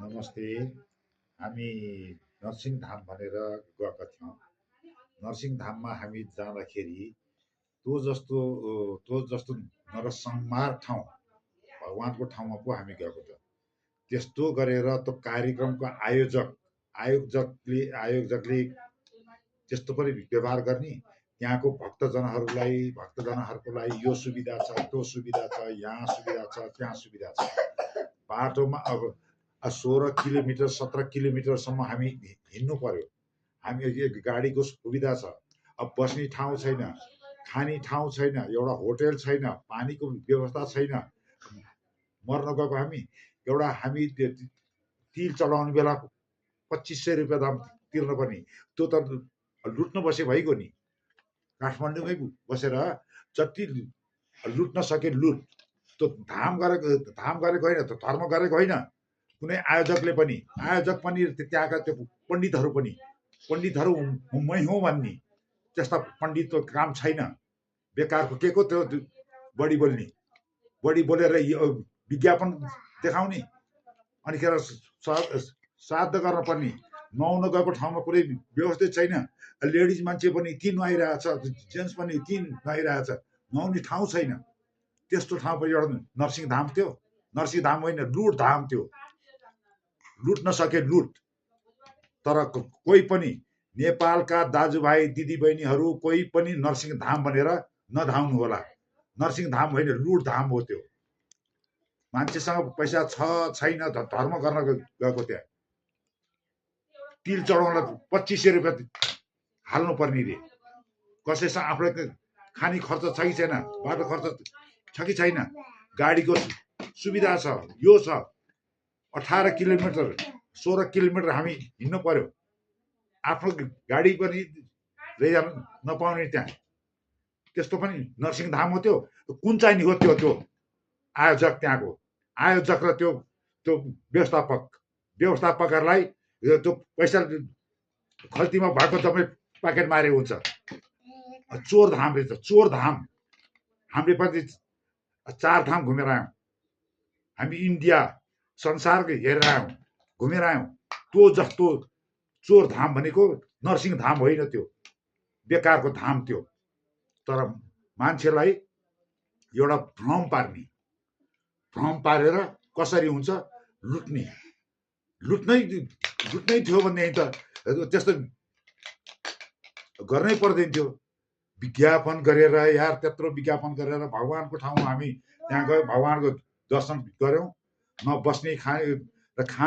नमस्ते। हामी नरसिंहधाम भनेर गएका थियौँ। नरसिंहधाममा हामी जाँदाखेरि त्यो जस्तो नरसंहार ठाउँ भगवानको ठाउँमा पो हामी गएको त। त्यस्तो गरेर त्यो कार्यक्रमको आयोजकले त्यस्तो पनि व्यवहार गर्ने, त्यहाँको भक्तजनहरूको लागि यो सुविधा छ, त्यो सुविधा छ, यहाँ सुविधा छ, त्यहाँ सुविधा छ। बाटोमा अब 16 किलोमिटर 17 किलोमिटरसम्म हामी हिँड्नु पर्यो। हामी गाडीको सुविधा छ, अब बस्ने ठाउँ छैन, खाने ठाउँ छैन, एउटा होटेल छैन, पानीको व्यवस्था छैन। मर्न गएको हामी तिल चढाउने बेला 2500 रुपियाँ दाम तिर्नुपर्ने, त्यो त लुट्न बसे भइगयो नि। काठमाडौँमै बसेर जति लुट्न सके लुट। त्यो धाम गरेको होइन, त्यो धर्म गरेको होइन। कुनै आयोजक पनि त्यहाँका त्यो पण्डितहरू मै हो भन्ने, त्यस्ता पण्डितको काम छैन। बेकारको के को त्यो बढी बोलेर विज्ञापन देखाउने, अनि खेर श्राद्ध गर्न पर्ने, नुहाउन गएको ठाउँमा कुनै व्यवस्थित छैन। लेडिज मान्छे पनि किन नुहाइरहेछ, जेन्ट्स पनि किन नुहाइरहेछ, नुहाउने ठाउँ छैन। त्यस्तो ठाउँ पनि एउटा नरसिंहधाम थियो। नरसिंहधाम होइन, लुट धाम थियो। लुट्न सके लुट। तर कोही पनि नेपालका दाजुभाइ दिदीबहिनीहरू कोही पनि नरसिंहधाम भनेर नधाउनु होला। नरसिंहधाम होइन, लुट धाम हो त्यो। मान्छेसँग पैसा छ छैन, धर्म गर्न गएको त्यहाँ तिल चढाउनलाई 2500 रुपियाँ हाल्नु पर्ने रे। कसैसँग आफूलाई खाने खर्च छ कि छैन, बाटो खर्च छ कि छैन, गाडीको सुविधा छ, यो छ। 18 किलोमिटर 16 किलोमिटर हामी हिँड्नु पर्यो। आफ्नो गाडी पनि लैजान नपाउने त्यहाँ। त्यस्तो पनि नरसिंहधाम हो त्यो। कुन चाहिँ नि हो त्यो आयोजक, त्यहाँको आयोजक र त्यो व्यवस्थापकहरूलाई त्यो पैसा खल्तीमा भएको तपाईँ प्याकेट मारे हुन्छ। चोर धाम रहेछ, चोर धाम। हामीले पनि 4 धाम घुमेर आयौँ। हामी इन्डिया संसारको हेरेर आयौँ, घुमेर आयौँ। त्यो जस्तो चोर धाम भनेको नरसिंहधाम होइन, त्यो बेकारको धाम त्यो। तर मान्छेलाई एउटा भ्रम पारेर कसरी हुन्छ लुट्नै थियो भनेदेखि त त्यस्तो गर्नै पर्दैन थियो। विज्ञापन गरेर यार, त्यत्रो विज्ञापन गरेर भगवानको ठाउँमा हामी त्यहाँ गयो, भगवानको दर्शन गऱ्यौँ। न बस्ने खाने